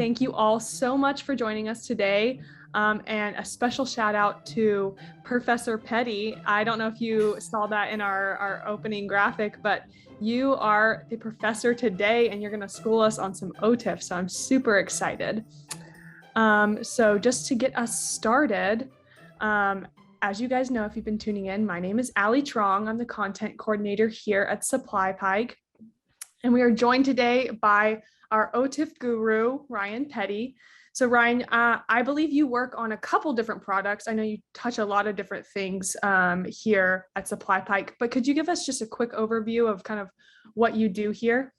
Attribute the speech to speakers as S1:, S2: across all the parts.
S1: Thank you all so much for joining us today. And a special shout out to Professor Petty. I don't know if you saw that in our opening graphic, but you are the professor today and you're going to school us on some OTIF. So I'm super excited. So just to get us started, as you guys know, if you've been tuning in, my name is Allie Trong. I'm the content coordinator here at SupplyPike. And we are joined today by our OTIF guru, Ryan Petty. So Ryan, I believe you work on a couple different products. I know you touch a lot of different things here at SupplyPike, but could you give us just a quick overview of kind of what you do here?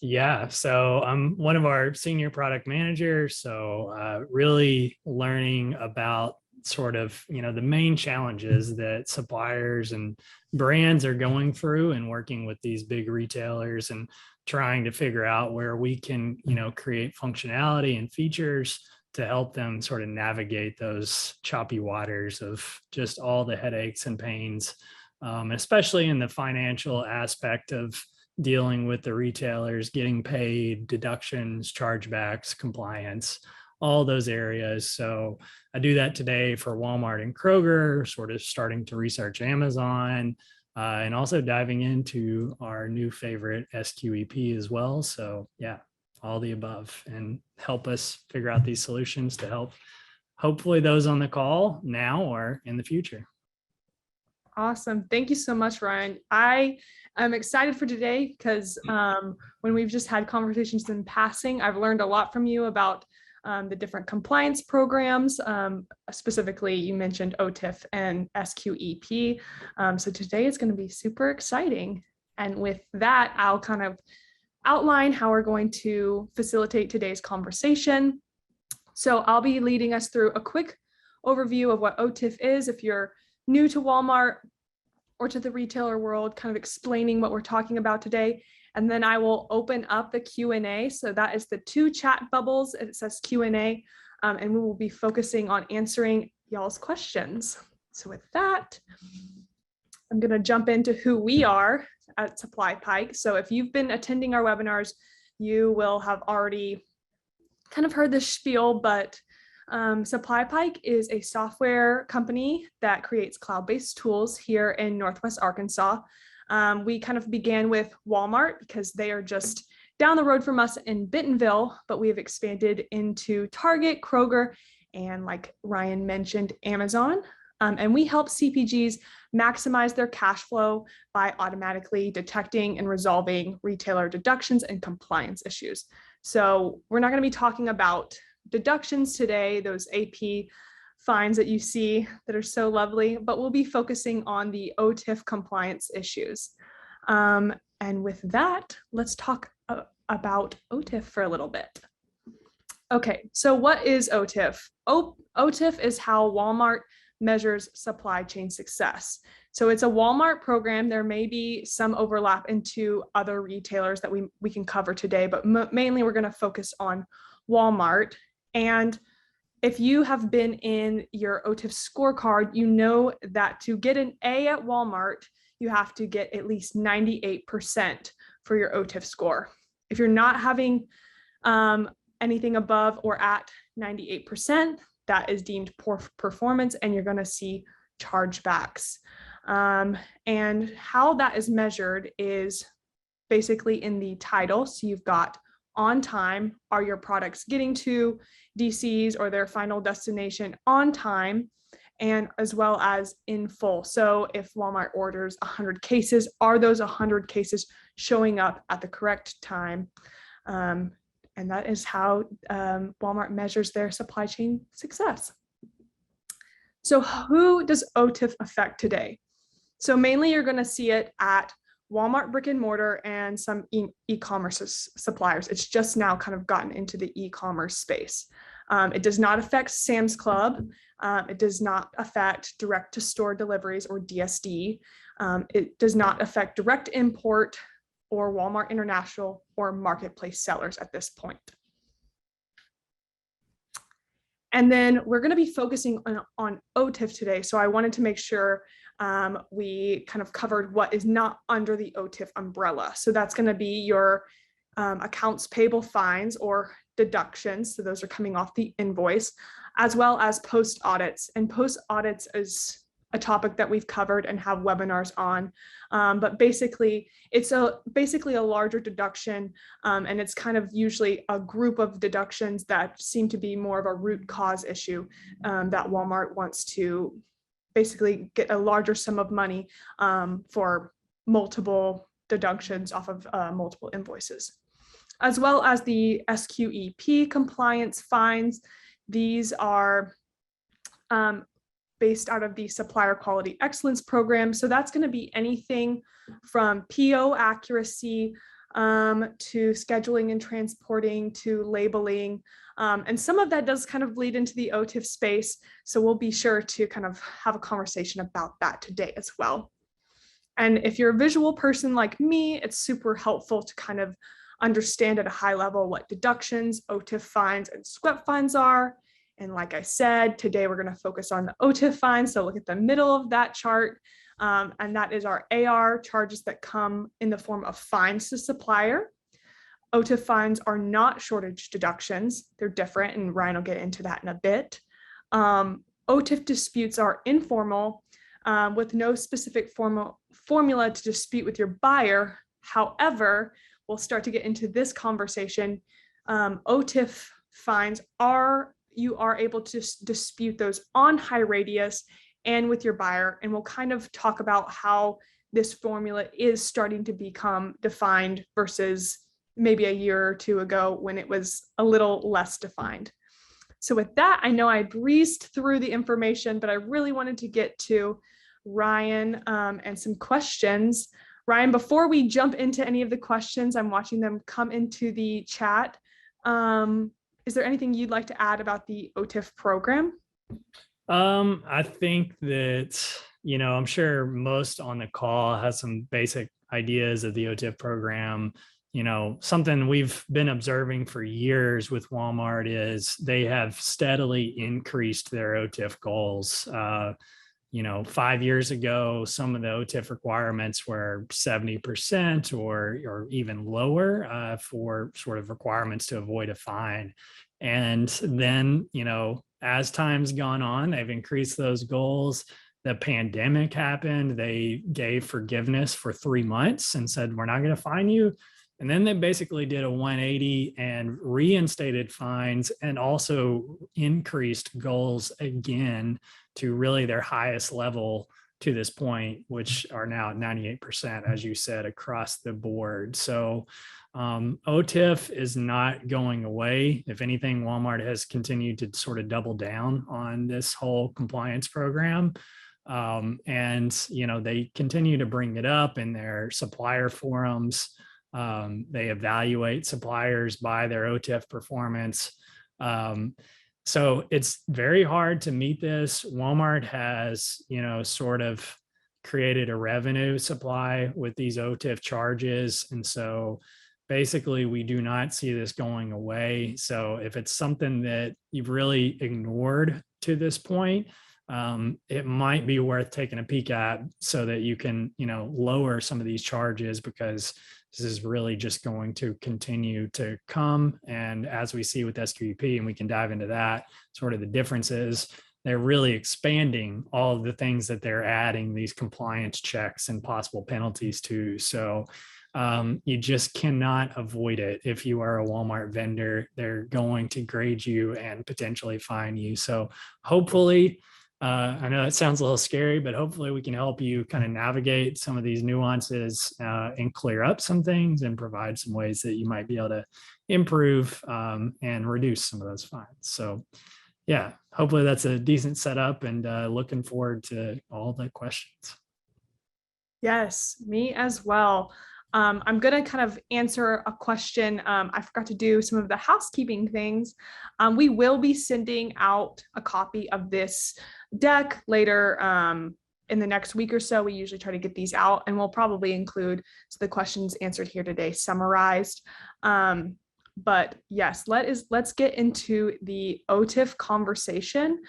S2: Yeah, so I'm one of our senior product managers. So really learning about sort of, the main challenges that suppliers and brands are going through and working with these big retailers and trying to figure out where we can, create functionality and features to help them sort of navigate those choppy waters of just all the headaches and pains, especially in the financial aspect of dealing with the retailers, getting paid, deductions, chargebacks, compliance, all those areas. So I do that today for Walmart and Kroger, sort of starting to research Amazon, and also diving into our new favorite SQEP as well. So yeah, all the above, and help us figure out these solutions to help hopefully those on the call now or in the future.
S1: Awesome. Thank you so much, Ryan. I'm excited for today because when we've just had conversations in passing, I've learned a lot from you about the different compliance programs. Specifically, you mentioned OTIF and SQEP. So today is going to be super exciting. And with that, I'll kind of outline how we're going to facilitate today's conversation. So I'll be leading us through a quick overview of what OTIF is. If you're new to Walmart or to the retailer world, kind of explaining what we're talking about today. And then I will open up the Q&A. So that is the two chat bubbles. It says Q&A, and we will be focusing on answering y'all's questions. So with that, I'm going to jump into who we are at SupplyPike. So if you've been attending our webinars, you will have already kind of heard this spiel, but SupplyPike is a software company that creates cloud-based tools here in Northwest Arkansas. We kind of began with Walmart because they are just down the road from us in Bentonville, but we have expanded into Target, Kroger, and like Ryan mentioned, Amazon. And we help CPGs maximize their cash flow by automatically detecting and resolving retailer deductions and compliance issues. So we're not going to be talking about deductions today, those AP fines that you see that are so lovely, but we'll be focusing on the OTIF compliance issues. And with that, let's talk about OTIF for a little bit. Okay, so what is OTIF? OTIF is how Walmart measures supply chain success. So it's a Walmart program. There may be some overlap into other retailers that we can cover today, but mainly we're going to focus on Walmart. And if you have been in your OTIF scorecard, you know that to get an A at Walmart, you have to get at least 98% for your OTIF score. If you're not having anything above or at 98%, that is deemed poor performance and you're going to see chargebacks. And how that is measured is basically in the title. So you've got on time, are your products getting to DCs or their final destination on time, and as well as in full. So if Walmart orders 100 cases, are those 100 cases showing up at the correct time? And that is how Walmart measures their supply chain success. So who does OTIF affect today? So mainly you're going to see it at Walmart brick and mortar and some e-commerce suppliers. It's just now kind of gotten into the e-commerce space. It does not affect Sam's Club. It does not affect direct to store deliveries or DSD. It does not affect direct import or Walmart International or marketplace sellers at this point. And then we're going to be focusing on OTIF today. So I wanted to make sure we kind of covered what is not under the OTIF umbrella. So that's going to be your accounts payable fines or deductions. So those are coming off the invoice, as well as post audits. And post audits is a topic that we've covered and have webinars on. But basically, it's basically a larger deduction, and it's kind of usually a group of deductions that seem to be more of a root cause issue that Walmart wants to basically get a larger sum of money for multiple deductions off of multiple invoices, as well as the SQEP compliance fines. These are based out of the Supplier Quality Excellence Program. So that's going to be anything from PO accuracy to scheduling and transporting to labeling. And some of that does kind of bleed into the OTIF space. So we'll be sure to kind of have a conversation about that today as well. And if you're a visual person like me, it's super helpful to kind of understand at a high level what deductions, OTIF fines, and SQEP fines are. And like I said, today we're going to focus on the OTIF fines. So look at the middle of that chart. And that is our AR charges that come in the form of fines to supplier. OTIF fines are not shortage deductions. They're different, and Ryan will get into that in a bit. OTIF disputes are informal with no specific formula to dispute with your buyer. However, we'll start to get into this conversation. OTIF fines you are able to dispute those on HighRadius and with your buyer. And we'll kind of talk about how this formula is starting to become defined versus maybe a year or two ago when it was a little less defined. So with that, I know I breezed through the information, but I really wanted to get to Ryan and some questions. Ryan, before we jump into any of the questions, I'm watching them come into the chat. Is there anything you'd like to add about the OTIF program?
S2: I think that, I'm sure most on the call has some basic ideas of the OTIF program. Something we've been observing for years with Walmart is they have steadily increased their OTIF goals. 5 years ago, some of the OTIF requirements were 70% or even lower for sort of requirements to avoid a fine. And then, as time's gone on, they've increased those goals. The pandemic happened. They gave forgiveness for 3 months and said, we're not going to fine you. And then they basically did a 180 and reinstated fines and also increased goals again to really their highest level to this point, which are now at 98%, as you said, across the board. So OTIF is not going away. If anything, Walmart has continued to sort of double down on this whole compliance program. And they continue to bring it up in their supplier forums. They evaluate suppliers by their OTIF performance. So it's very hard to meet this. Walmart has, sort of created a revenue supply with these OTIF charges. And so basically we do not see this going away. So if it's something that you've really ignored to this point, it might be worth taking a peek at so that you can, lower some of these charges, because this is really just going to continue to come. And as we see with SQEP, and we can dive into that, sort of the differences, they're really expanding all of the things that they're adding these compliance checks and possible penalties to. So you just cannot avoid it. If you are a Walmart vendor, they're going to grade you and potentially fine you. So hopefully, I know that sounds a little scary, but hopefully we can help you kind of navigate some of these nuances and clear up some things and provide some ways that you might be able to improve and reduce some of those fines. So yeah, hopefully that's a decent setup, and looking forward to all the questions.
S1: Yes, me as well. I'm going to kind of answer a question. I forgot to do some of the housekeeping things. We will be sending out a copy of this deck later in the next week or so. We usually try to get these out, and we'll probably include the questions answered here today summarized. But yes, let's get into the OTIF conversation.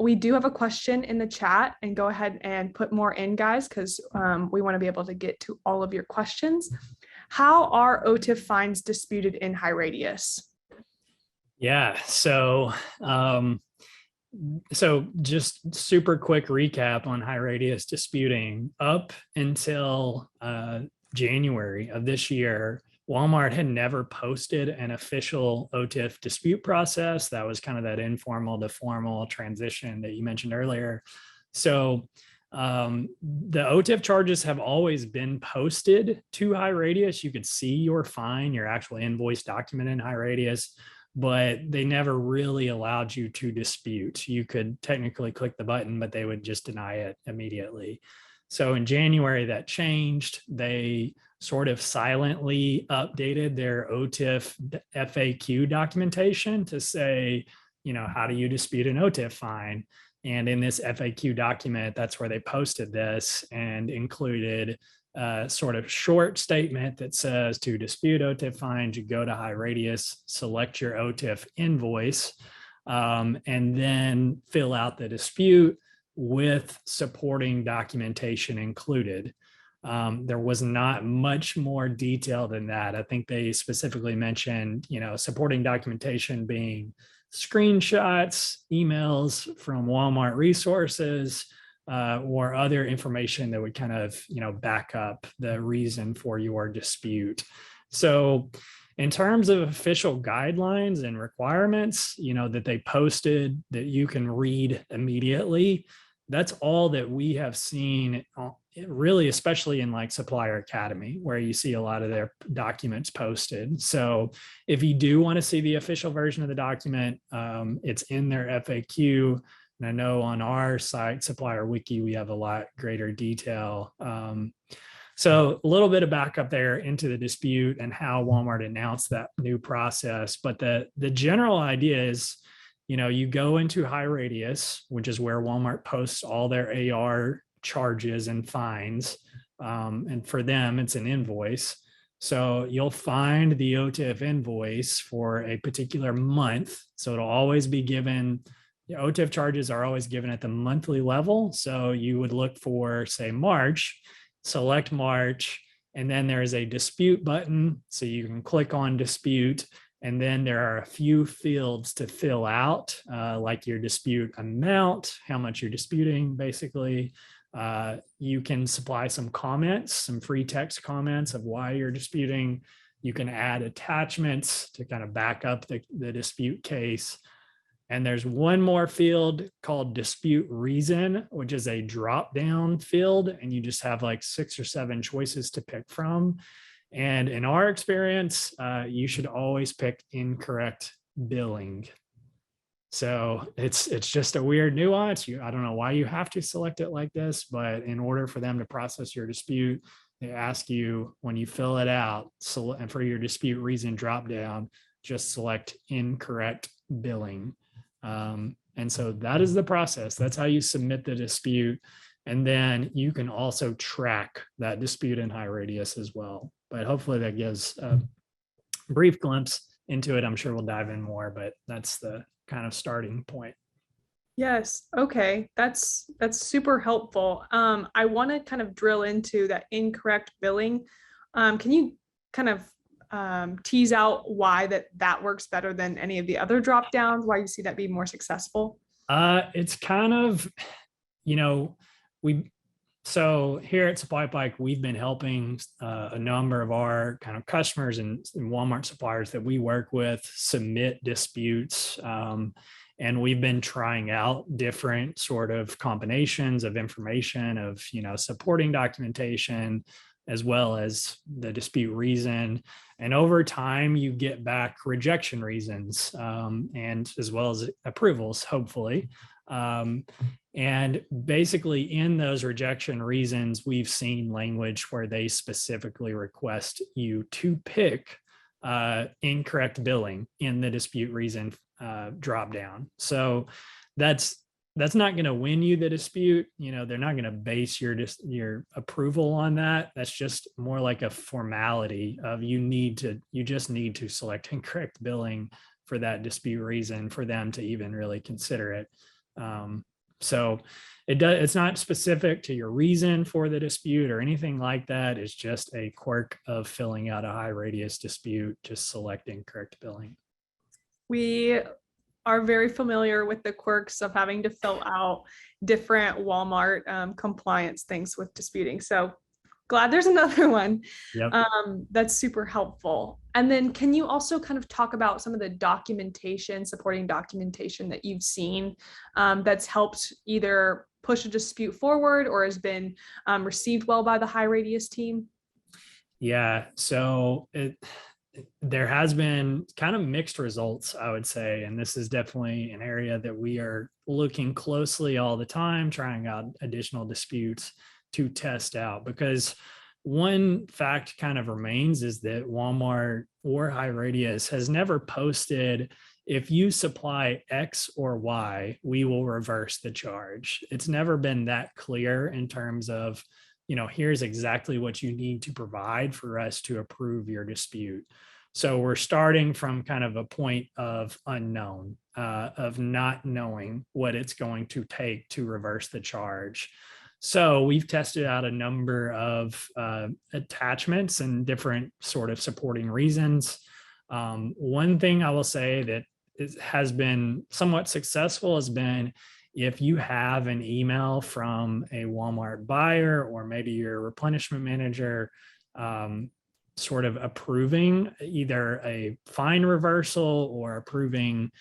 S1: We do have a question in the chat, and go ahead and put more in, guys, because we want to be able to get to all of your questions. How are OTIF fines disputed in high radius?
S2: Yeah. So just super quick recap on high radius disputing. Up until January of this year, Walmart had never posted an official OTIF dispute process. That was kind of that informal to formal transition that you mentioned earlier. So the OTIF charges have always been posted to high radius. You could see your fine, your actual invoice document in high radius, but they never really allowed you to dispute. You could technically click the button, but they would just deny it immediately. So in January, that changed. They sort of silently updated their OTIF FAQ documentation to say, how do you dispute an OTIF fine? And in this FAQ document, that's where they posted this and included a sort of short statement that says to dispute OTIF fines, you go to high radius, select your OTIF invoice, and then fill out the dispute with supporting documentation included. There was not much more detail than that. I think they specifically mentioned, supporting documentation being screenshots, emails from Walmart resources, or other information that would kind of, back up the reason for your dispute. So in terms of official guidelines and requirements, that they posted that you can read immediately, that's all that we have seen, really, especially in like Supplier Academy, where you see a lot of their documents posted. So if you do want to see the official version of the document, it's in their FAQ. And I know on our site, Supplier Wiki, we have a lot greater detail. So a little bit of backup there into the dispute and how Walmart announced that new process. But the general idea is, you go into high radius, which is where Walmart posts all their AR charges and fines. And for them, it's an invoice. So you'll find the OTIF invoice for a particular month. So it'll always be given, OTIF charges are always given at the monthly level. So you would look for, say, March, select March, and then there is a dispute button. So you can click on dispute. And then there are a few fields to fill out, like your dispute amount, how much you're disputing, basically. You can supply some comments, some free text comments of why you're disputing. You can add attachments to kind of back up the dispute case. And there's one more field called dispute reason, which is a drop-down field. And you just have like 6 or 7 choices to pick from. And in our experience, you should always pick incorrect billing. So it's just a weird nuance. I don't know why you have to select it like this, but in order for them to process your dispute, they ask you when you fill it out, and for your dispute reason dropdown, just select incorrect billing. And so that is the process. That's how you submit the dispute. And then you can also track that dispute in high radius as well. But hopefully that gives a brief glimpse into it. I'm sure we'll dive in more, but that's the kind of starting point.
S1: Yes. Okay. That's super helpful. I want to kind of drill into that incorrect billing. Can you kind of tease out why that works better than any of the other drop downs? Why you see that be more successful?
S2: It's kind of, so here at SupplyPike, we've been helping a number of our kind of customers and Walmart suppliers that we work with submit disputes. And we've been trying out different sort of combinations of information of, supporting documentation, as well as the dispute reason. And over time, you get back rejection reasons, and as well as approvals, hopefully. And basically in those rejection reasons, we've seen language where they specifically request you to pick incorrect billing in the dispute reason drop down. So that's not going to win you the dispute. They're not going to base your approval on that. That's just more like a formality of you just need to select incorrect billing for that dispute reason for them to even really consider it. So it's not specific to your reason for the dispute or anything like that. It's just a quirk of filling out a high radius dispute, just selecting correct billing.
S1: We are very familiar with the quirks of having to fill out different Walmart compliance things with disputing. So glad there's another one.
S2: Yep.
S1: That's super helpful. And then can you also kind of talk about some of the documentation, supporting documentation that you've seen that's helped either push a dispute forward or has been received well by the high radius team?
S2: Yeah, so there has been kind of mixed results, I would say, and this is definitely an area that we are looking closely all the time, trying out additional disputes to test out, because one fact kind of remains is that Walmart or High Radius has never posted, if you supply X or Y, we will reverse the charge. It's never been that clear in terms of, here's exactly what you need to provide for us to approve your dispute. So we're starting from kind of a point of unknown, of not knowing what it's going to take to reverse the charge. So we've tested out a number of attachments and different sort of supporting reasons. One thing I will say that has been somewhat successful has been if you have an email from a Walmart buyer or maybe your replenishment manager sort of approving either a fine reversal or approving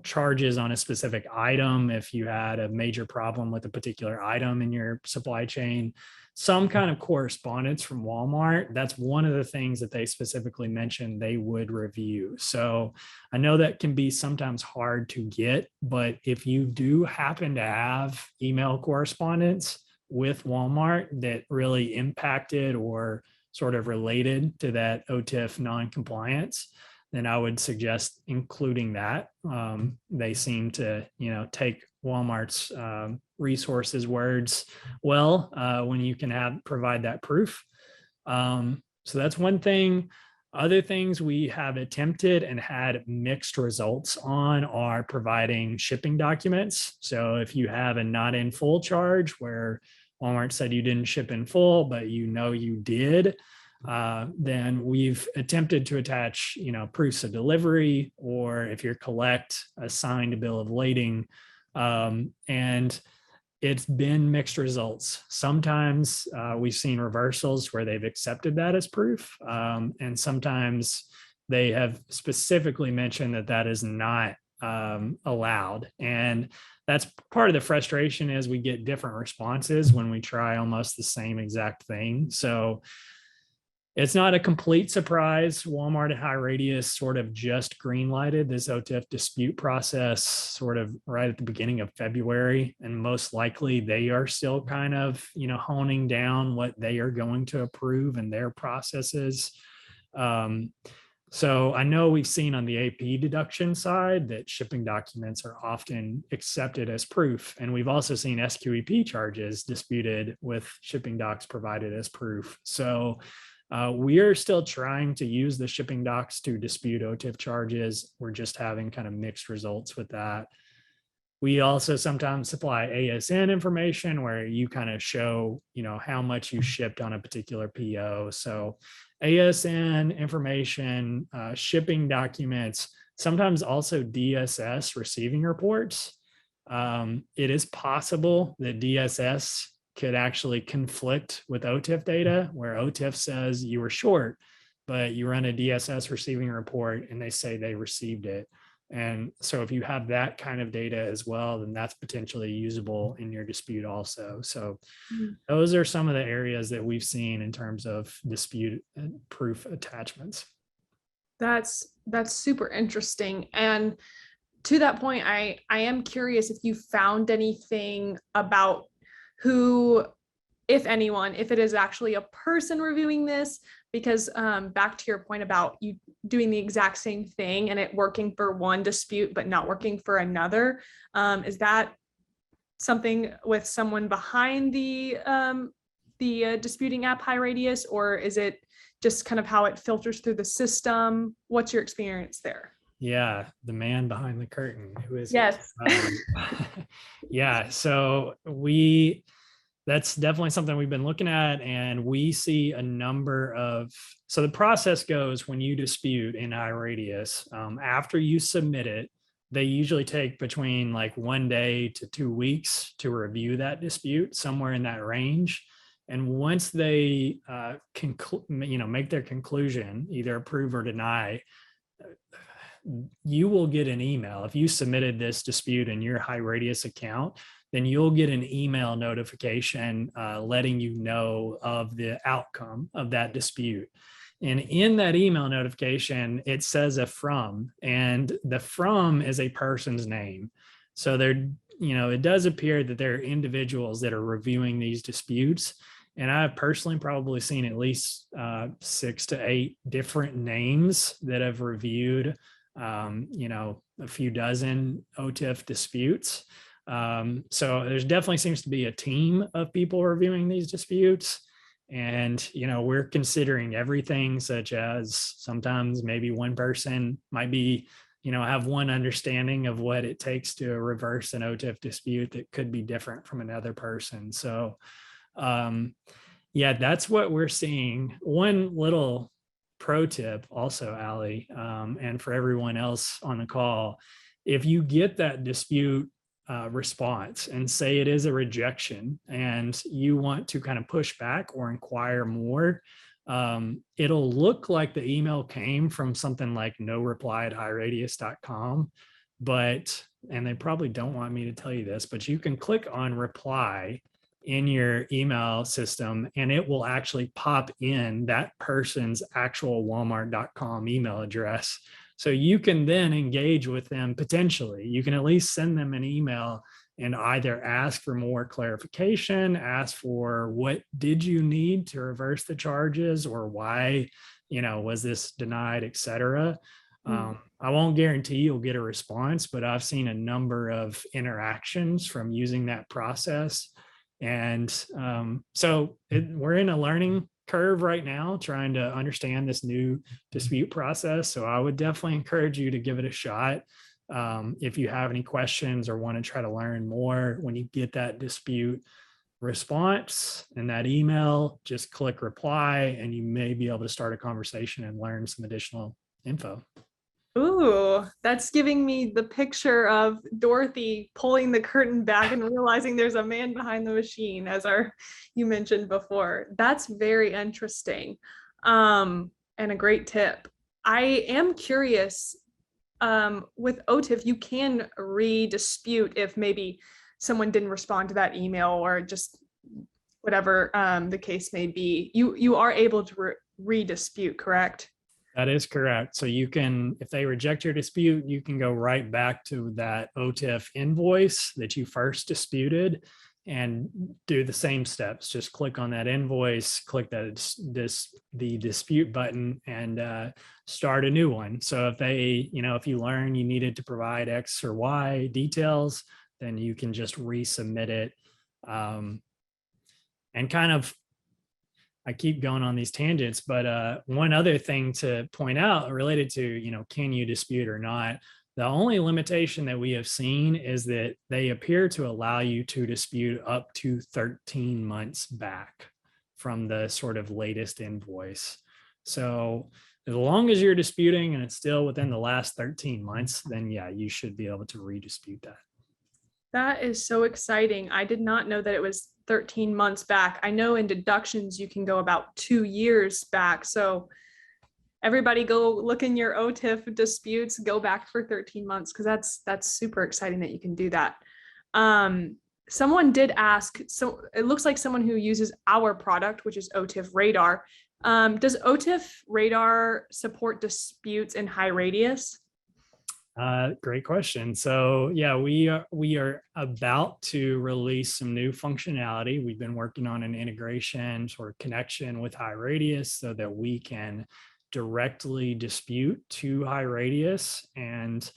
S2: charges on a specific item, if you had a major problem with a particular item in your supply chain, some kind of correspondence from Walmart, that's one of the things that they specifically mentioned they would review. So I know that can be sometimes hard to get, but if you do happen to have email correspondence with Walmart that really impacted or sort of related to that OTIF non-compliance, then I would suggest including that. They seem to, take Walmart's resources words well when you can provide that proof. So that's one thing. Other things we have attempted and had mixed results on are providing shipping documents. So if you have a not in full charge where Walmart said you didn't ship in full, but you did, then we've attempted to attach, proofs of delivery, or if you're collect, a signed bill of lading. And it's been mixed results. Sometimes we've seen reversals where they've accepted that as proof. And sometimes they have specifically mentioned that that is not allowed. And that's part of the frustration is we get different responses when we try almost the same exact thing. So it's not a complete surprise. Walmart and High Radius sort of just green-lighted this OTIF dispute process sort of right at the beginning of February. And most likely they are still kind of, honing down what they are going to approve and their processes. So I know we've seen on the AP deduction side that shipping documents are often accepted as proof. And we've also seen SQEP charges disputed with shipping docs provided as proof. So we are still trying to use the shipping docs to dispute OTIF charges. We're just having kind of mixed results with that. We also sometimes supply ASN information where you kind of show, how much you shipped on a particular PO. So ASN information, shipping documents, sometimes also DSS receiving reports. It is possible that DSS could actually conflict with OTIF data, where OTIF says you were short, but you run a DSS receiving report and they say they received it. And so if you have that kind of data as well, then that's potentially usable in your dispute also. So those are some of the areas that we've seen in terms of dispute and proof attachments.
S1: That's super interesting. And to that point, I am curious if you found anything about who, if anyone, if it is actually a person reviewing this, because back to your point about you doing the exact same thing and it working for one dispute but not working for another, is that something with someone behind the disputing app High Radius, or is it just kind of how it filters through the system? What's your experience there?
S2: Yeah, the man behind the curtain. Who is it?
S1: Yes.
S2: Yeah, so that's definitely something we've been looking at, and we see a number of. So the process goes when you dispute in iRadius, after you submit it, they usually take between like 1 day to 2 weeks to review that dispute, somewhere in that range. And once they make their conclusion, either approve or deny, you will get an email. If you submitted this dispute in your HighRadius account, then you'll get an email notification letting you know of the outcome of that dispute. And in that email notification, it says a from, and the from is a person's name. So it does appear that there are individuals that are reviewing these disputes. And I've personally probably seen at least 6 to 8 different names that have reviewed a few dozen OTIF disputes. So there's definitely seems to be a team of people reviewing these disputes. And, we're considering everything, such as sometimes maybe one person might be, have one understanding of what it takes to reverse an OTIF dispute that could be different from another person. So, yeah, that's what we're seeing. One little pro tip also, Allie, and for everyone else on the call, if you get that dispute response and say it is a rejection and you want to kind of push back or inquire more, it'll look like the email came from something like noreply@highradius.com, and they probably don't want me to tell you this, but you can click on reply in your email system and it will actually pop in that person's actual walmart.com email address. So you can then engage with them potentially. You can at least send them an email and either ask for more clarification, ask for what did you need to reverse the charges, or why, was this denied, et cetera. I won't guarantee you'll get a response, but I've seen a number of interactions from using that process. And we're in a learning curve right now, trying to understand this new dispute process. So I would definitely encourage you to give it a shot. If you have any questions or want to try to learn more, when you get that dispute response in that email, just click reply and you may be able to start a conversation and learn some additional info.
S1: Ooh, that's giving me the picture of Dorothy pulling the curtain back and realizing there's a man behind the machine, as you mentioned before. That's very interesting, and a great tip. I am curious, with OTIF, you can re-dispute if maybe someone didn't respond to that email or just whatever the case may be. You are able to re-dispute, correct?
S2: That is correct. So you can, if they reject your dispute, you can go right back to that OTIF invoice that you first disputed and do the same steps. Just click on that invoice, click the dispute button, and start a new one. So if you learn you needed to provide X or Y details, then you can just resubmit it. And kind of, I keep going on these tangents, but one other thing to point out related to, can you dispute or not? The only limitation that we have seen is that they appear to allow you to dispute up to 13 months back from the sort of latest invoice. So as long as you're disputing and it's still within the last 13 months, then yeah, you should be able to redispute that.
S1: That is so exciting. I did not know that it was 13 months back. I know in deductions you can go about 2 years back. So everybody go look in your OTIF disputes, go back for 13 months, because that's super exciting that you can do that. Someone did ask, so it looks like someone who uses our product, which is OTIF Radar. Does OTIF Radar support disputes in HighRadius?
S2: Great question. So yeah, we are about to release some new functionality. We've been working on an integration sort of connection with HighRadius so that we can directly dispute to HighRadius, and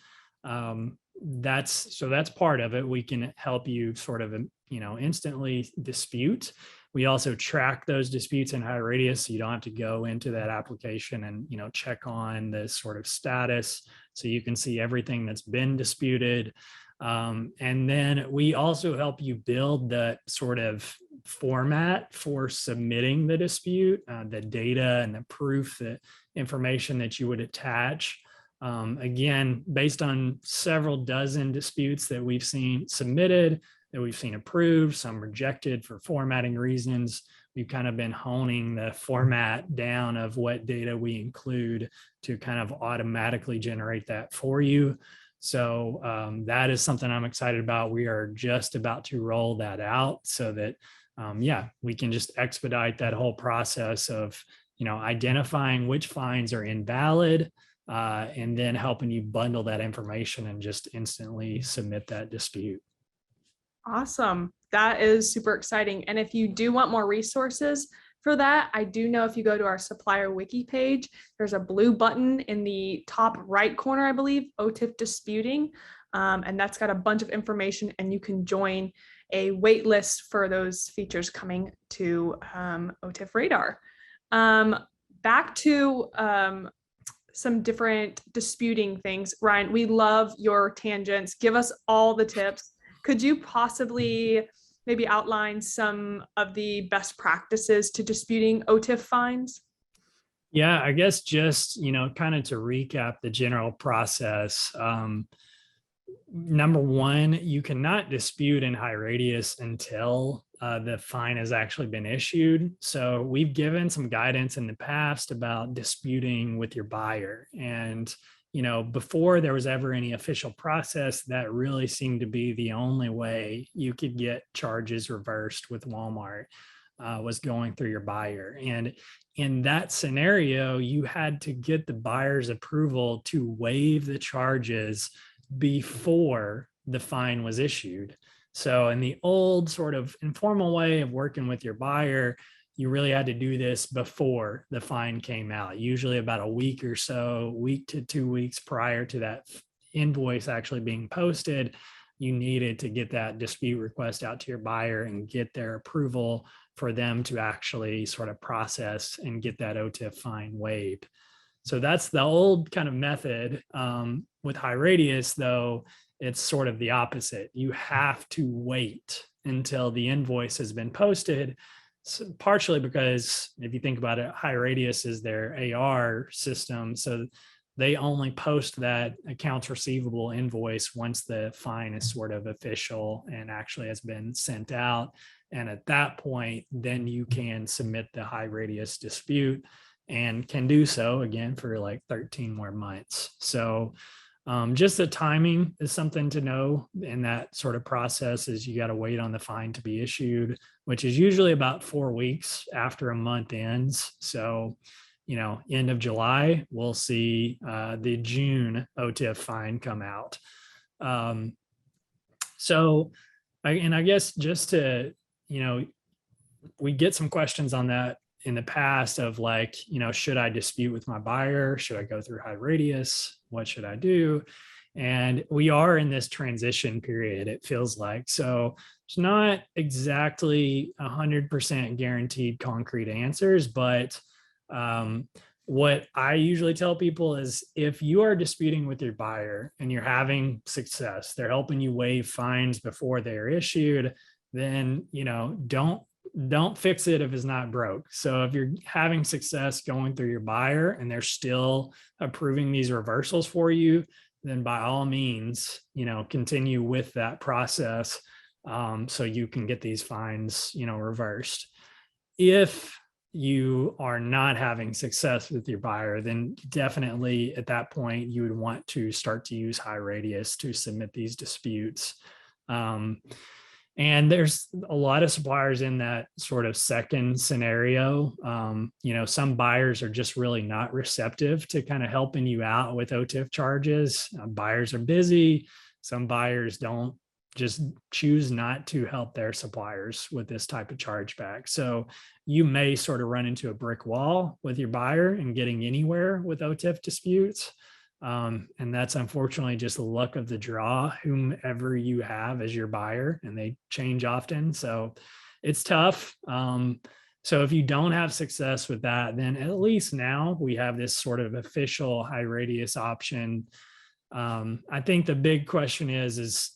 S2: that's part of it. We can help you sort of instantly dispute, We also track those disputes in HighRadius, so you don't have to go into that application and check on the sort of status. So you can see everything that's been disputed. And then we also help you build the sort of format for submitting the dispute, the data and the proof, the information that you would attach. Again, based on several dozen disputes that we've seen submitted, that we've seen approved, some rejected for formatting reasons, we've kind of been honing the format down of what data we include to kind of automatically generate that for you. So that is something I'm excited about. We are just about to roll that out so that, we can just expedite that whole process of, identifying which fines are invalid, and then helping you bundle that information and just instantly submit that dispute.
S1: Awesome. That is super exciting. And if you do want more resources for that, I do know if you go to our supplier wiki page, there's a blue button in the top right corner, I believe, OTIF disputing. And that's got a bunch of information, and you can join a wait list for those features coming to OTIF Radar. Back to some different disputing things. Ryan, we love your tangents. Give us all the tips. Could you possibly maybe outline some of the best practices to disputing OTIF fines?
S2: Yeah, I guess just, kind of to recap the general process. Number one, you cannot dispute in HighRadius until the fine has actually been issued. So we've given some guidance in the past about disputing with your buyer. And before there was ever any official process, that really seemed to be the only way you could get charges reversed with Walmart, was going through your buyer. And in that scenario, you had to get the buyer's approval to waive the charges before the fine was issued. So in the old sort of informal way of working with your buyer, you really had to do this before the fine came out, usually about a week or so, week to 2 weeks prior to that invoice actually being posted. You needed to get that dispute request out to your buyer and get their approval for them to actually sort of process and get that OTIF fine waived. So that's the old kind of method. With HighRadius, though, it's sort of the opposite. You have to wait until the invoice has been posted. So partially because if you think about it, HighRadius is their AR system. So they only post that accounts receivable invoice once the fine is sort of official and actually has been sent out. And at that point, then you can submit the HighRadius dispute and can do so again for like 13 more months. So just the timing is something to know in that sort of process. Is you got to wait on the fine to be issued, which is usually about 4 weeks after a month ends. So, end of July, we'll see the June OTIF fine come out. I guess just to, we get some questions on that in the past of like, should I dispute with my buyer? Should I go through HighRadius? What should I do? And we are in this transition period, it feels like. So it's not exactly 100% guaranteed concrete answers, but what I usually tell people is if you are disputing with your buyer and you're having success, they're helping you waive fines before they're issued, then, don't fix it if it's not broke. So if you're having success going through your buyer and they're still approving these reversals for you, then by all means, continue with that process, so you can get these fines, reversed. If you are not having success with your buyer, then definitely at that point, you would want to start to use HighRadius to submit these disputes. And there's a lot of suppliers in that sort of second scenario. Some buyers are just really not receptive to kind of helping you out with OTIF charges. Buyers are busy. Some buyers don't, just choose not to help their suppliers with this type of chargeback. So you may sort of run into a brick wall with your buyer and getting anywhere with OTIF disputes. And that's unfortunately just the luck of the draw, whomever you have as your buyer, and they change often. So it's tough. So if you don't have success with that, then at least now we have this sort of official high radius option. I think the big question is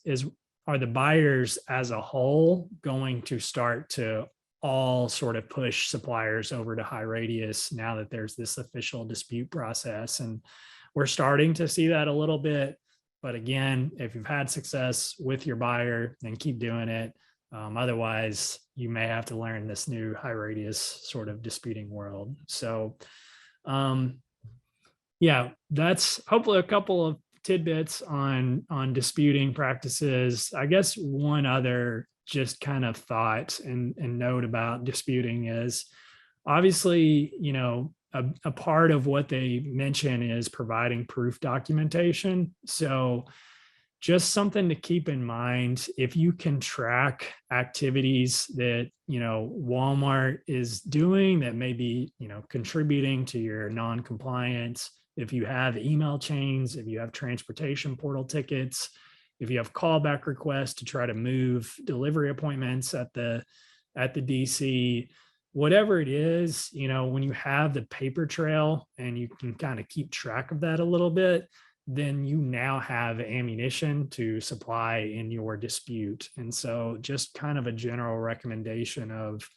S2: are the buyers as a whole going to start to all sort of push suppliers over to high radius now that there's this official dispute process? And we're starting to see that a little bit. But again, if you've had success with your buyer, then keep doing it. Otherwise, you may have to learn this new high radius sort of disputing world. So yeah, that's hopefully a couple of tidbits on disputing practices. I guess one other just kind of thought and note about disputing is obviously, a part of what they mention is providing proof documentation. So just something to keep in mind, if you can track activities that, Walmart is doing that may be, contributing to your non-compliance, if you have email chains, if you have transportation portal tickets, if you have callback requests to try to move delivery appointments at the DC, whatever it is, when you have the paper trail and you can kind of keep track of that a little bit, then you now have ammunition to supply in your dispute. And so just kind of a general recommendation of,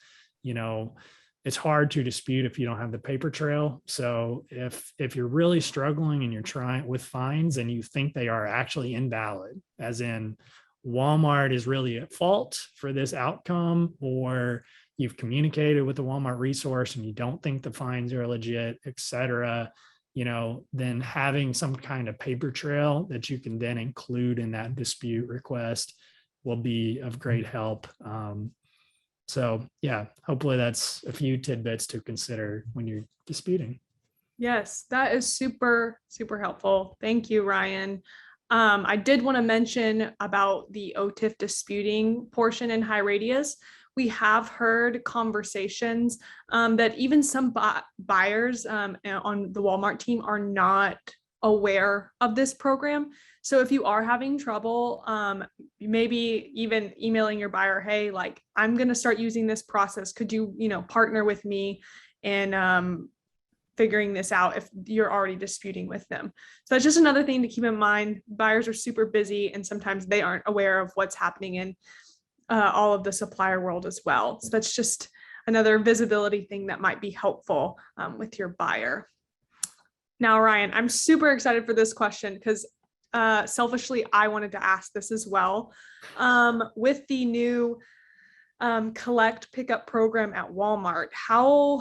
S2: it's hard to dispute if you don't have the paper trail. So if you're really struggling and you're trying with fines and you think they are actually invalid, as in Walmart is really at fault for this outcome, or you've communicated with the Walmart resource and you don't think the fines are legit, et cetera, then having some kind of paper trail that you can then include in that dispute request will be of great help. So yeah, hopefully that's a few tidbits to consider when you're disputing.
S1: Yes, that is super, super helpful. Thank you, Ryan. I did want to mention about the OTIF disputing portion in high radius. We have heard conversations that even some buyers on the Walmart team are not aware of this program. So if you are having trouble, maybe even emailing your buyer, hey, like, I'm going to start using this process. Could you, partner with me in figuring this out if you're already disputing with them? So that's just another thing to keep in mind. Buyers are super busy and sometimes they aren't aware of what's happening in all of the supplier world as well. So that's just another visibility thing that might be helpful with your buyer. Now, Ryan, I'm super excited for this question because selfishly, I wanted to ask this as well. With the new collect pickup program at Walmart, how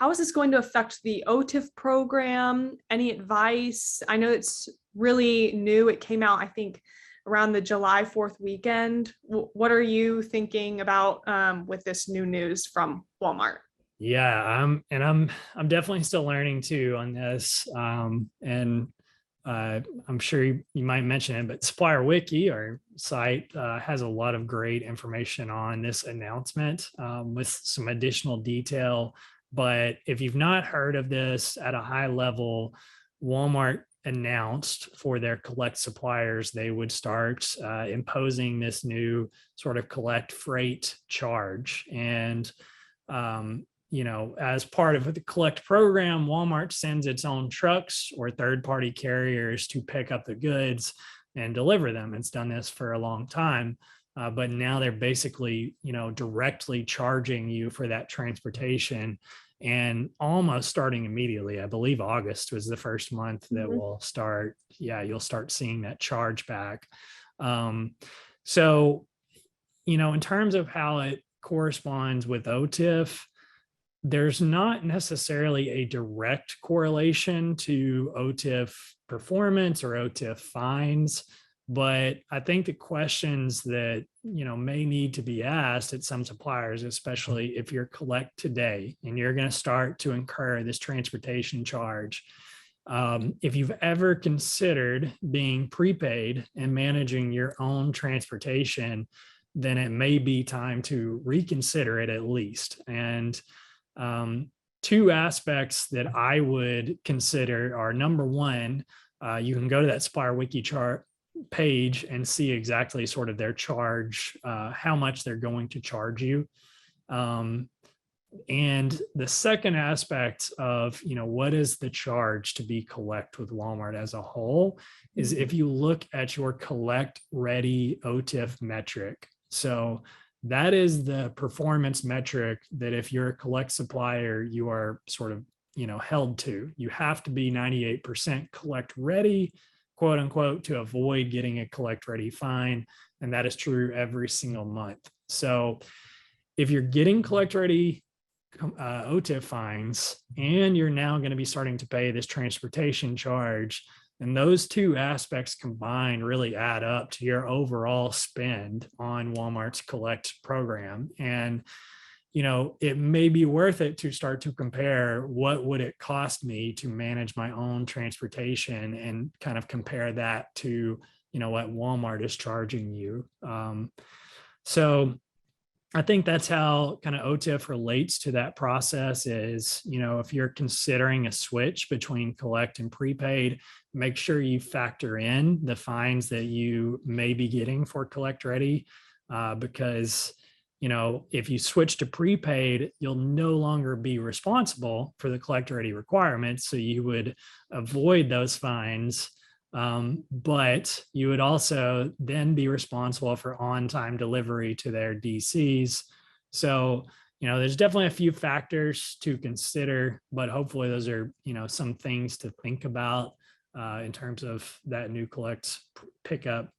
S1: is this going to affect the OTIF program? Any advice? I know it's really new. It came out, I think, around the July 4th weekend. What are you thinking about with this new news from Walmart?
S2: Yeah, I'm definitely still learning too on this. I'm sure you might mention it, but Supplier Wiki, our site, has a lot of great information on this announcement with some additional detail. But if you've not heard of this at a high level, Walmart announced for their collect suppliers, they would start imposing this new sort of collect freight charge. And as part of the collect program, Walmart sends its own trucks or third-party carriers to pick up the goods and deliver them. It's done this for a long time, but now they're basically, directly charging you for that transportation, and almost starting immediately. I believe August was the first month that will start. Yeah, you'll start seeing that charge back. So, in terms of how it corresponds with OTIF, there's not necessarily a direct correlation to OTIF performance or OTIF fines, but I think the questions that, may need to be asked at some suppliers, especially if you're collect today and you're going to start to incur this transportation charge, if you've ever considered being prepaid and managing your own transportation, then it may be time to reconsider it at least. And two aspects that I would consider are, number one, you can go to that Supplier Wiki chart page and see exactly sort of their charge, how much they're going to charge you. And the second aspect of, what is the charge to be collect with Walmart as a whole is if you look at your collect ready OTIF metric. So that is the performance metric that if you're a collect supplier, you are sort of, held to. You have to be 98% collect ready, quote unquote, to avoid getting a collect ready fine. And that is true every single month. So if you're getting collect ready OTIF fines, and you're now going to be starting to pay this transportation charge, and those two aspects combined really add up to your overall spend on Walmart's collect program. And, it may be worth it to start to compare what would it cost me to manage my own transportation and kind of compare that to, what Walmart is charging you. So I think that's how kind of OTIF relates to that process is, if you're considering a switch between collect and prepaid, make sure you factor in the fines that you may be getting for collect ready, because, if you switch to prepaid, you'll no longer be responsible for the collect ready requirements. So you would avoid those fines. But you would also then be responsible for on-time delivery to their DCs. So, there's definitely a few factors to consider, but hopefully those are, some things to think about in terms of that new collect pickup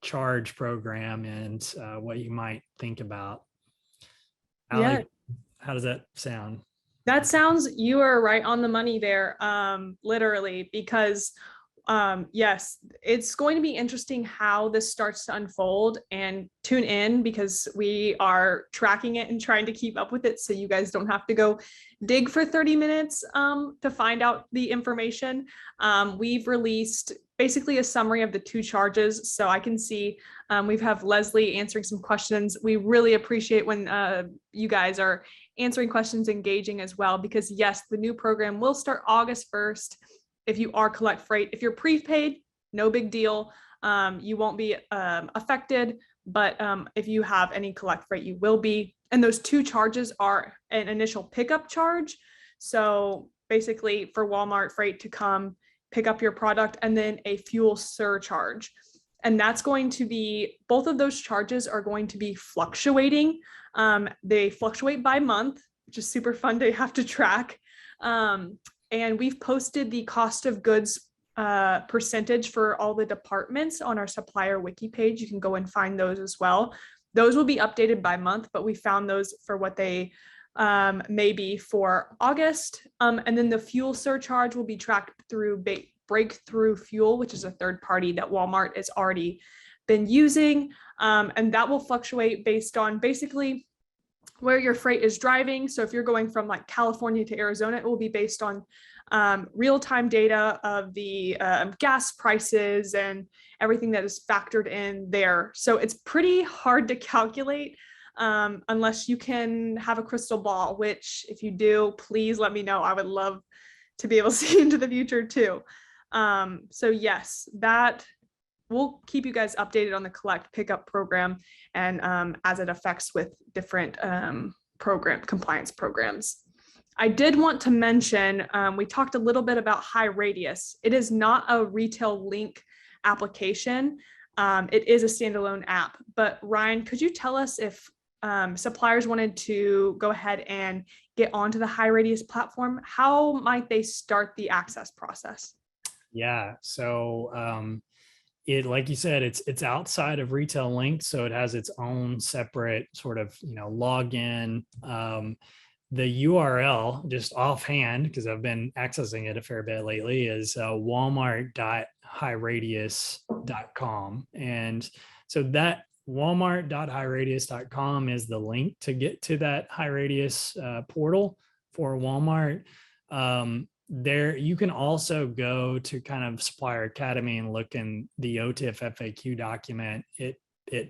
S2: charge program and what you might think about.
S1: Yeah,
S2: Allie, how does that sound?
S1: that sounds, you are right on the money there, literally, because yes, it's going to be interesting how this starts to unfold, and tune in because we are tracking it and trying to keep up with it so you guys don't have to go dig for 30 minutes to find out the information. We've released basically a summary of the two charges, so I can see we have Leslie answering some questions. We really appreciate when you guys are answering questions, engaging as well, because yes, the new program will start August 1st. If you are collect freight, if you're prepaid, no big deal. You won't be affected, but if you have any collect freight, you will be. And those two charges are an initial pickup charge. So basically for Walmart freight to come pick up your product, and then a fuel surcharge. And that's going to be, both of those charges are going to be fluctuating. They fluctuate by month, which is super fun to have to track. And we've posted the cost of goods percentage for all the departments on our supplier wiki page. You can go and find those as well. Those will be updated by month, but we found those for what they may be for August. And then the fuel surcharge will be tracked through Breakthrough Fuel, which is a third party that Walmart has already been using. And that will fluctuate based on basically where your freight is driving. So if you're going from like California to Arizona, it will be based on real-time data of the gas prices and everything that is factored in there. So it's pretty hard to calculate unless you can have a crystal ball, which if you do, please let me know. I would love to be able to see into the future too. So yes, that we'll keep you guys updated on the collect pickup program and as it affects with different compliance programs. I did want to mention, we talked a little bit about High Radius. It is not a retail link application. It is a standalone app, but Ryan, could you tell us if suppliers wanted to go ahead and get onto the High Radius platform, how might they start the access process?
S2: Yeah, so it, like you said, it's outside of retail link, so it has its own separate sort of login. The URL, just offhand, because I've been accessing it a fair bit lately, is walmart.highradius.com, and so that walmart.highradius.com is the link to get to that High Radius portal for Walmart. There you can also go to kind of Supplier Academy and look in the OTIF FAQ document. It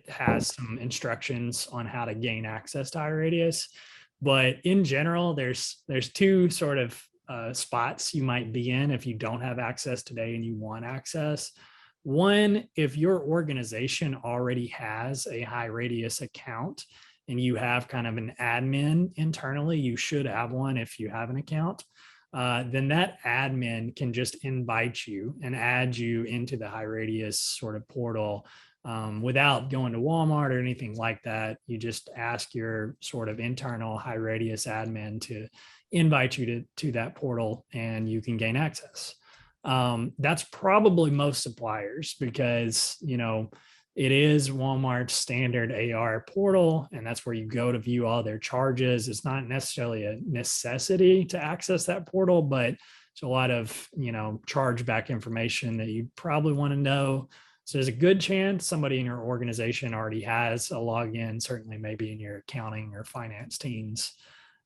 S2: has some instructions on how to gain access to High Radius, but in general, there's two sort of spots you might be in if you don't have access today and you want access. One, if your organization already has a High Radius account and you have kind of an admin internally, you should have one if you have an account, then that admin can just invite you and add you into the HighRadius sort of portal without going to Walmart or anything like that. You just ask your sort of internal HighRadius admin to invite you to that portal, and you can gain access. That's probably most suppliers because, it is Walmart's standard AR portal, and that's where you go to view all their charges. It's not necessarily a necessity to access that portal, but it's a lot of, chargeback information that you probably want to know. So there's a good chance somebody in your organization already has a login, certainly maybe in your accounting or finance teams.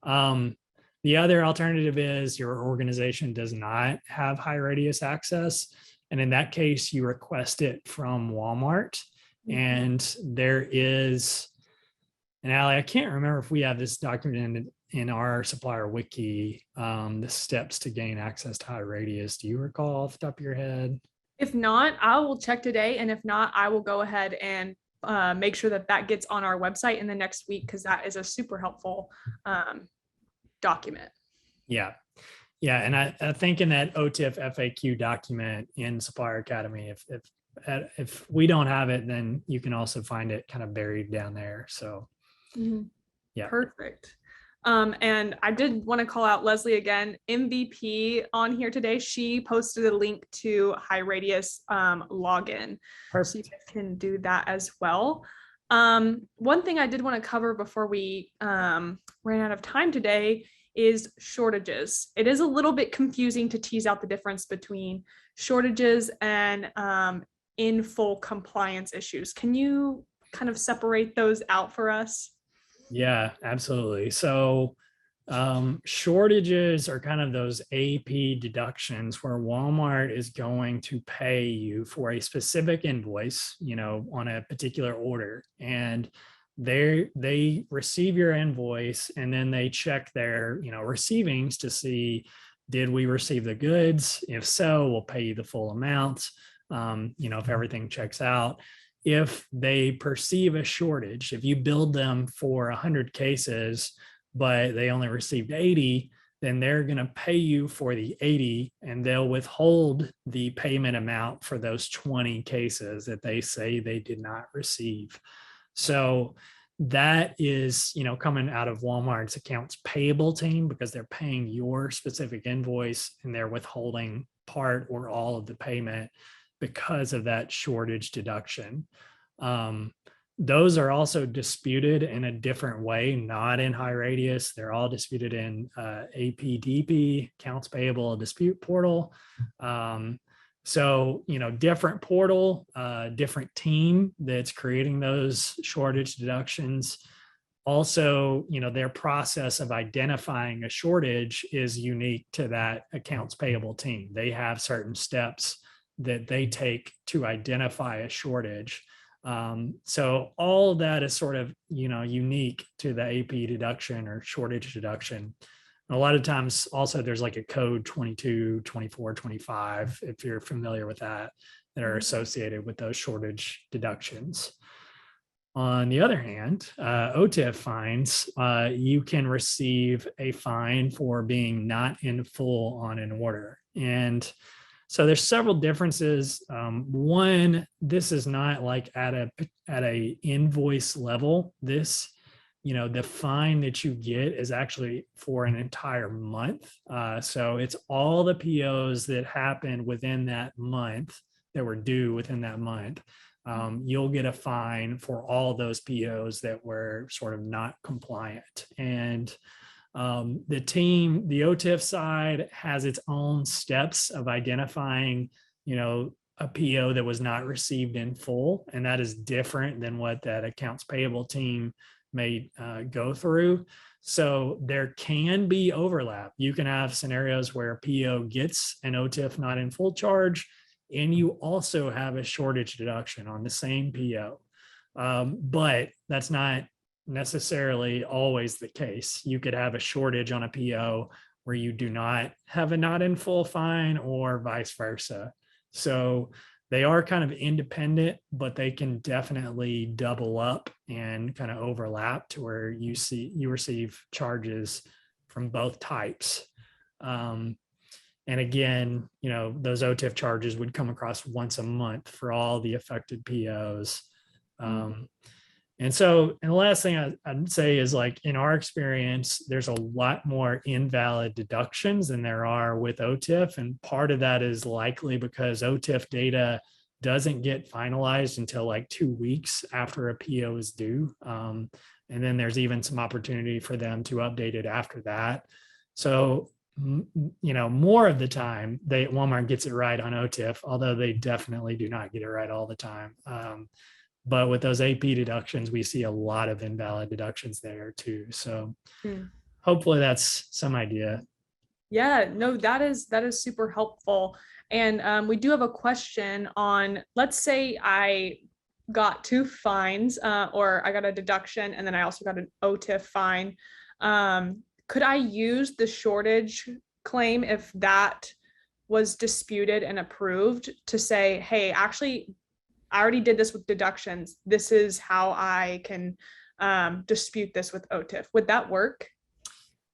S2: The other alternative is your organization does not have HighRadius access. And in that case, you request it from Walmart. And there is, and Allie, I can't remember if we have this documented in our supplier wiki, the steps to gain access to HighRadius. Do you recall off the top of your head?
S1: If not, I will check today. And if not, I will go ahead and make sure that gets on our website in the next week, because that is a super helpful document.
S2: Yeah. Yeah. And I think in that OTIF FAQ document in Supplier Academy, if we don't have it, then you can also find it kind of buried down there. So yeah.
S1: Perfect. And I did want to call out Leslie again, MVP on here today. She posted a link to HighRadius login.
S2: Perfect.
S1: So you guys can do that as well. One thing I did want to cover before we ran out of time today is shortages. It is a little bit confusing to tease out the difference between shortages and in full compliance issues. Can you kind of separate those out for us?
S2: Yeah, absolutely. So shortages are kind of those AP deductions where Walmart is going to pay you for a specific invoice, on a particular order. And they receive your invoice, and then they check their, receivings to see, did we receive the goods? If so, we'll pay you the full amount. If everything checks out. If they perceive a shortage, if you build them for 100 cases, but they only received 80, then they're going to pay you for the 80, and they'll withhold the payment amount for those 20 cases that they say they did not receive. So that is, coming out of Walmart's accounts payable team, because they're paying your specific invoice and they're withholding part or all of the payment because of that shortage deduction. Those are also disputed in a different way, not in HighRadius. They're all disputed in APDP, Accounts Payable Dispute Portal. So, different portal, different team that's creating those shortage deductions. Also, their process of identifying a shortage is unique to that accounts payable team. They have certain steps that they take to identify a shortage. So all of that is sort of, unique to the AP deduction or shortage deduction. And a lot of times also there's like a code 22, 24, 25, if you're familiar with that are associated with those shortage deductions. On the other hand, OTIF fines, you can receive a fine for being not in full on an order. And so there's several differences. One, this is not like at a invoice level. This, the fine that you get is actually for an entire month. So it's all the POs that happened within that month that were due within that month. You'll get a fine for all those POs that were sort of not compliant. And the team, the OTIF side, has its own steps of identifying, a PO that was not received in full. And that is different than what that accounts payable team may go through. So there can be overlap. You can have scenarios where a PO gets an OTIF not in full charge, and you also have a shortage deduction on the same PO. But that's not necessarily always the case. You could have a shortage on a PO where you do not have a not in full fine, or vice versa. So they are kind of independent, but they can definitely double up and kind of overlap to where you receive charges from both types. And again, those OTIF charges would come across once a month for all the affected POs. And the last thing I'd say is, like, in our experience, there's a lot more invalid deductions than there are with OTIF. And part of that is likely because OTIF data doesn't get finalized until like 2 weeks after a PO is due. And then there's even some opportunity for them to update it after that. So, more of the time, Walmart gets it right on OTIF, although they definitely do not get it right all the time. But with those AP deductions, we see a lot of invalid deductions there too. So hopefully that's some idea.
S1: Yeah, no, that is super helpful. And we do have a question on, let's say I got 2 fines, or I got a deduction, and then I also got an OTIF fine. Could I use the shortage claim if that was disputed and approved to say, hey, actually, I already did this with deductions. This is how I can dispute this with OTIF. Would that work?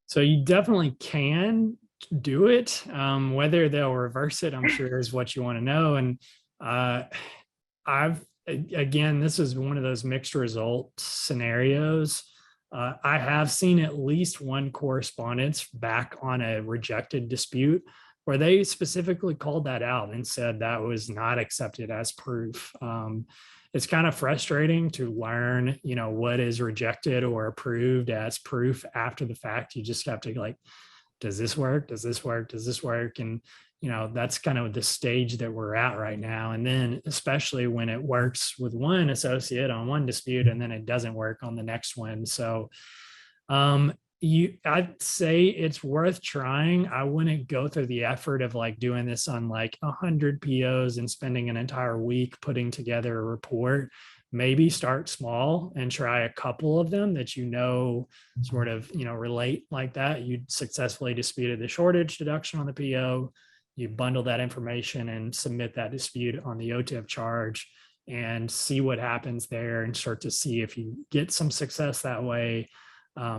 S2: So you definitely can do it. Whether they'll reverse it, I'm sure, is what you want to know. And again, this is one of those mixed result scenarios. I have seen at least one correspondence back on a rejected dispute where they specifically called that out and said that was not accepted as proof. It's kind of frustrating to learn, what is rejected or approved as proof after the fact. You just have to, like, does this work? Does this work? Does this work? And, that's kind of the stage that we're at right now. And then especially when it works with one associate on one dispute and then it doesn't work on the next one. So, I'd say it's worth trying. I wouldn't go through the effort of like doing this on like 100 POs and spending an entire week putting together a report. Maybe start small and try a couple of them that sort of relate like that. You successfully disputed the shortage deduction on the PO. You bundle that information and submit that dispute on the OTIF charge and see what happens there and start to see if you get some success that way.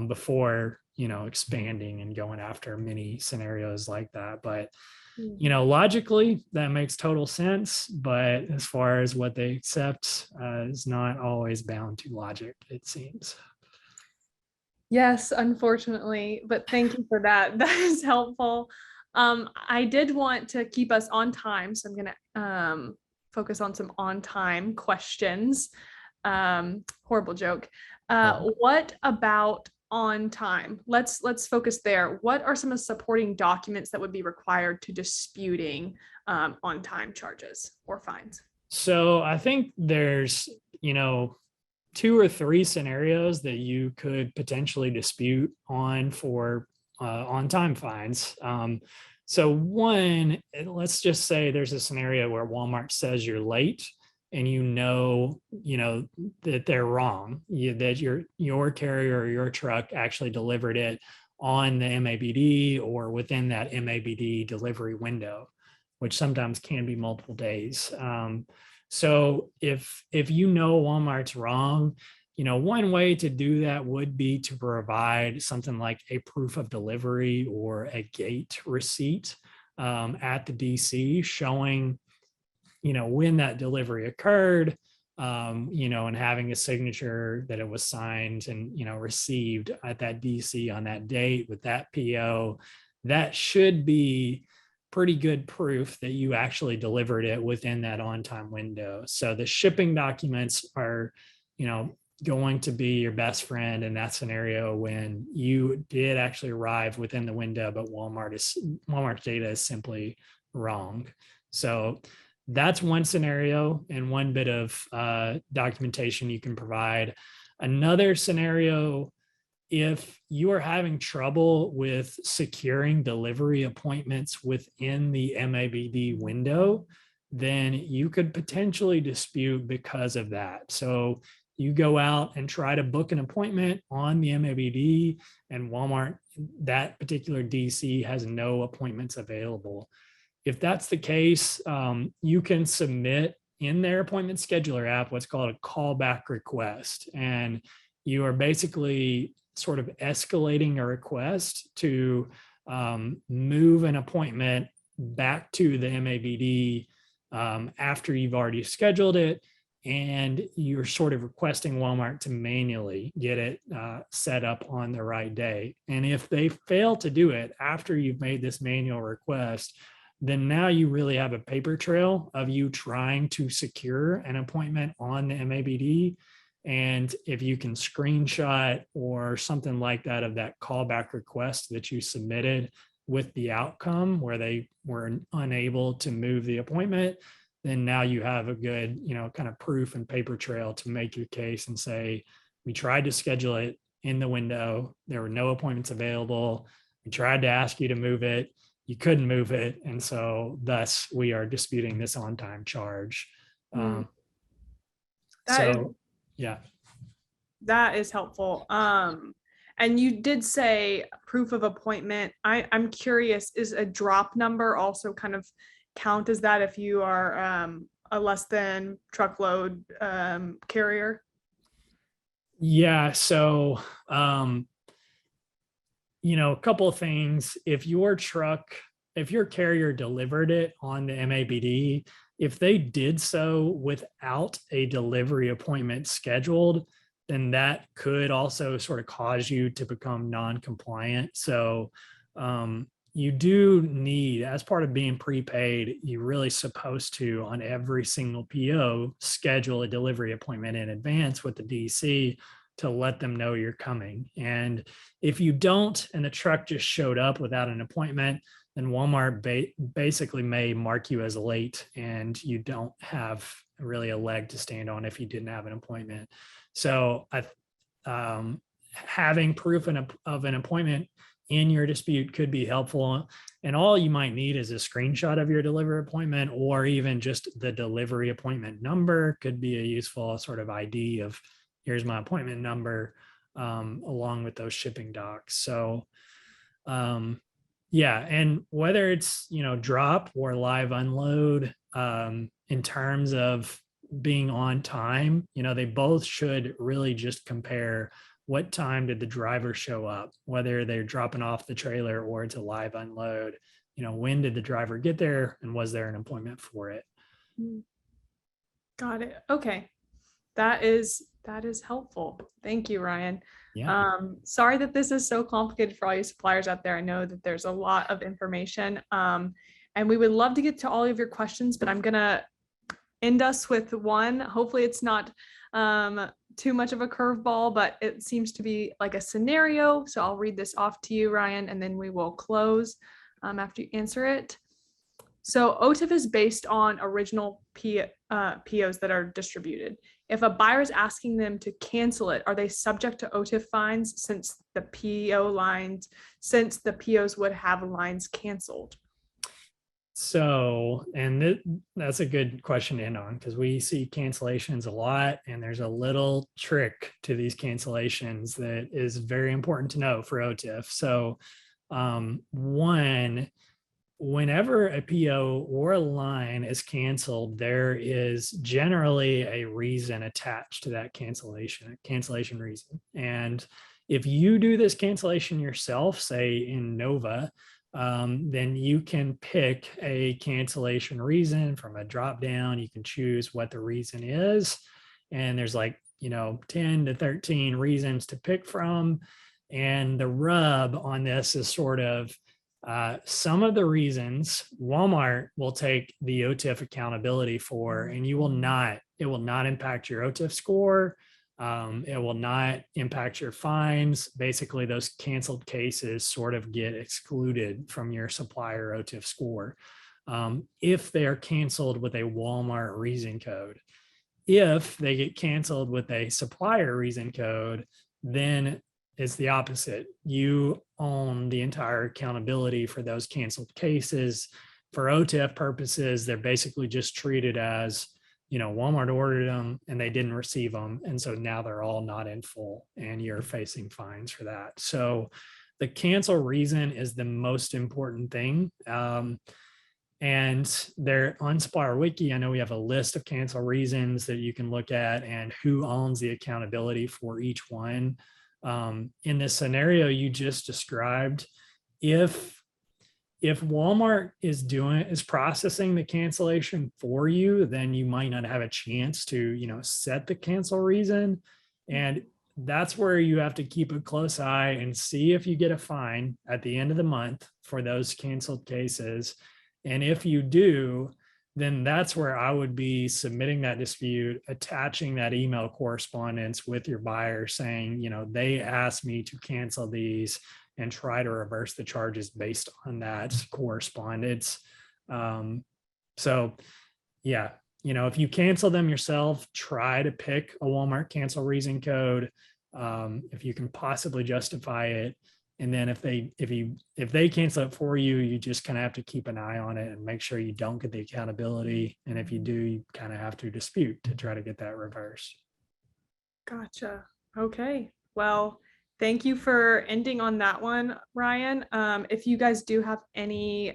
S2: Before expanding and going after many scenarios like that. But logically that makes total sense, but as far as what they accept is not always bound to logic, it seems.
S1: Yes, unfortunately, but thank you for that. That is helpful. I did want to keep us on time, so I'm gonna focus on some on-time questions. Horrible joke. What about on time? Let's focus there. What are some of the supporting documents that would be required to disputing on time charges or fines?
S2: So I think there's 2 or 3 scenarios that you could potentially dispute on for on time fines. So one, let's just say there's a scenario where Walmart says you're late and that they're wrong, that your carrier or your truck actually delivered it on the MABD or within that MABD delivery window, which sometimes can be multiple days. So if Walmart's wrong, one way to do that would be to provide something like a proof of delivery or a gate receipt at the DC showing when that delivery occurred, and having a signature that it was signed and, received at that DC on that date with that PO. That should be pretty good proof that you actually delivered it within that on-time window. So the shipping documents are, going to be your best friend in that scenario when you did actually arrive within the window, but Walmart's data is simply wrong. So that's one scenario and one bit of documentation you can provide. Another scenario, if you are having trouble with securing delivery appointments within the MABD window, then you could potentially dispute because of that. So you go out and try to book an appointment on the MABD and Walmart, that particular DC has no appointments available. If that's the case, you can submit in their appointment scheduler app what's called a callback request. And you are basically sort of escalating a request to move an appointment back to the MABD after you've already scheduled it. And you're sort of requesting Walmart to manually get it set up on the right day. And if they fail to do it after you've made this manual request, then now you really have a paper trail of you trying to secure an appointment on the MABD. And if you can screenshot or something like that of that callback request that you submitted with the outcome where they were unable to move the appointment, then now you have a good, kind of proof and paper trail to make your case and say, we tried to schedule it in the window. There were no appointments available. We tried to ask you to move it. You couldn't move it. And so thus we are disputing this on-time charge. Yeah.
S1: That is helpful. And you did say proof of appointment. I'm curious, is a drop number also kind of count as that if you are a less than truckload carrier?
S2: Yeah. So, a couple of things. If your carrier delivered it on the MABD, if they did so without a delivery appointment scheduled, then that could also sort of cause you to become non-compliant. So you do need, as part of being prepaid, you're really supposed to, on every single PO, schedule a delivery appointment in advance with the DC to let them know you're coming. And if you don't, and the truck just showed up without an appointment, then Walmart basically may mark you as late and you don't have really a leg to stand on if you didn't have an appointment. So having proof of an appointment in your dispute could be helpful. And all you might need is a screenshot of your delivery appointment, or even just the delivery appointment number could be a useful sort of ID of, here's my appointment number, along with those shipping docs. So yeah, and whether it's, drop or live unload, in terms of being on time, they both should really just compare what time did the driver show up, whether they're dropping off the trailer or it's a live unload. When did the driver get there and was there an appointment for it?
S1: Got it. Okay. That is helpful. Thank you, Ryan.
S2: Yeah.
S1: Sorry that this is so complicated for all you suppliers out there. I know that there's a lot of information, and we would love to get to all of your questions, but I'm gonna end us with one. Hopefully it's not too much of a curveball, but it seems to be like a scenario. So I'll read this off to you, Ryan, and then we will close after you answer it. So OTIF is based on original POs that are distributed. If a buyer is asking them to cancel it, are they subject to OTIF fines since the POs would have lines canceled?
S2: So, and that's a good question to end on, because we see cancellations a lot, and there's a little trick to these cancellations that is very important to know for OTIF. So one, whenever a PO or a line is canceled, there is generally a reason attached to that cancellation reason. And if you do this cancellation yourself, say in Nova, then you can pick a cancellation reason from a drop down. You can choose what the reason is. And there's 10 to 13 reasons to pick from. And the rub on this is sort of some of the reasons Walmart will take the OTIF accountability for, and it will not impact your OTIF score. It will not impact your fines. Basically, those canceled cases sort of get excluded from your supplier OTIF score if they are canceled with a Walmart reason code. If they get canceled with a supplier reason code, then it's the opposite. You own the entire accountability for those canceled cases. For OTIF purposes, they're basically just treated as, Walmart ordered them and they didn't receive them. And so now they're all not in full and you're facing fines for that. So the cancel reason is the most important thing. And they're on Supplier Wiki. I know we have a list of cancel reasons that you can look at and who owns the accountability for each one. In this scenario you just described, if Walmart is processing the cancellation for you, then you might not have a chance to, set the cancel reason. And that's where you have to keep a close eye and see if you get a fine at the end of the month for those canceled cases. And if you do, then that's where I would be submitting that dispute, attaching that email correspondence with your buyer saying, they asked me to cancel these, and try to reverse the charges based on that correspondence. So yeah, if you cancel them yourself, try to pick a Walmart cancel reason code if you can possibly justify it. And then if they cancel it for you, you just kind of have to keep an eye on it and make sure you don't get the accountability. And if you do, you kind of have to dispute to try to get that reversed.
S1: Gotcha. Okay. Well, thank you for ending on that one, Ryan. If you guys do have any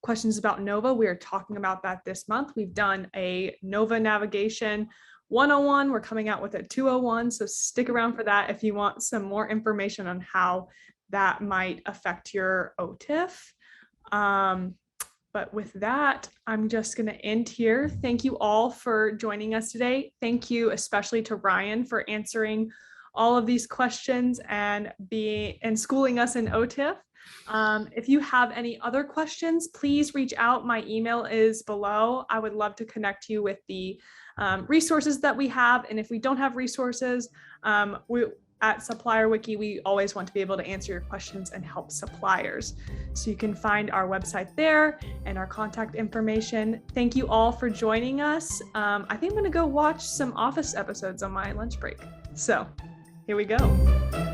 S1: questions about Nova, we are talking about that this month. We've done a Nova navigation 101. We're coming out with a 201. So stick around for that if you want some more information on how that might affect your OTIF. But with that, I'm just going to end here. Thank you all for joining us today. Thank you especially to Ryan for answering all of these questions and schooling us in OTIF. If you have any other questions, please reach out. My email is below. I would love to connect you with the resources that we have. And if we don't have resources, at Supplier Wiki, we always want to be able to answer your questions and help suppliers. So you can find our website there and our contact information. Thank you all for joining us. I think I'm going to go watch some Office episodes on my lunch break. So here we go.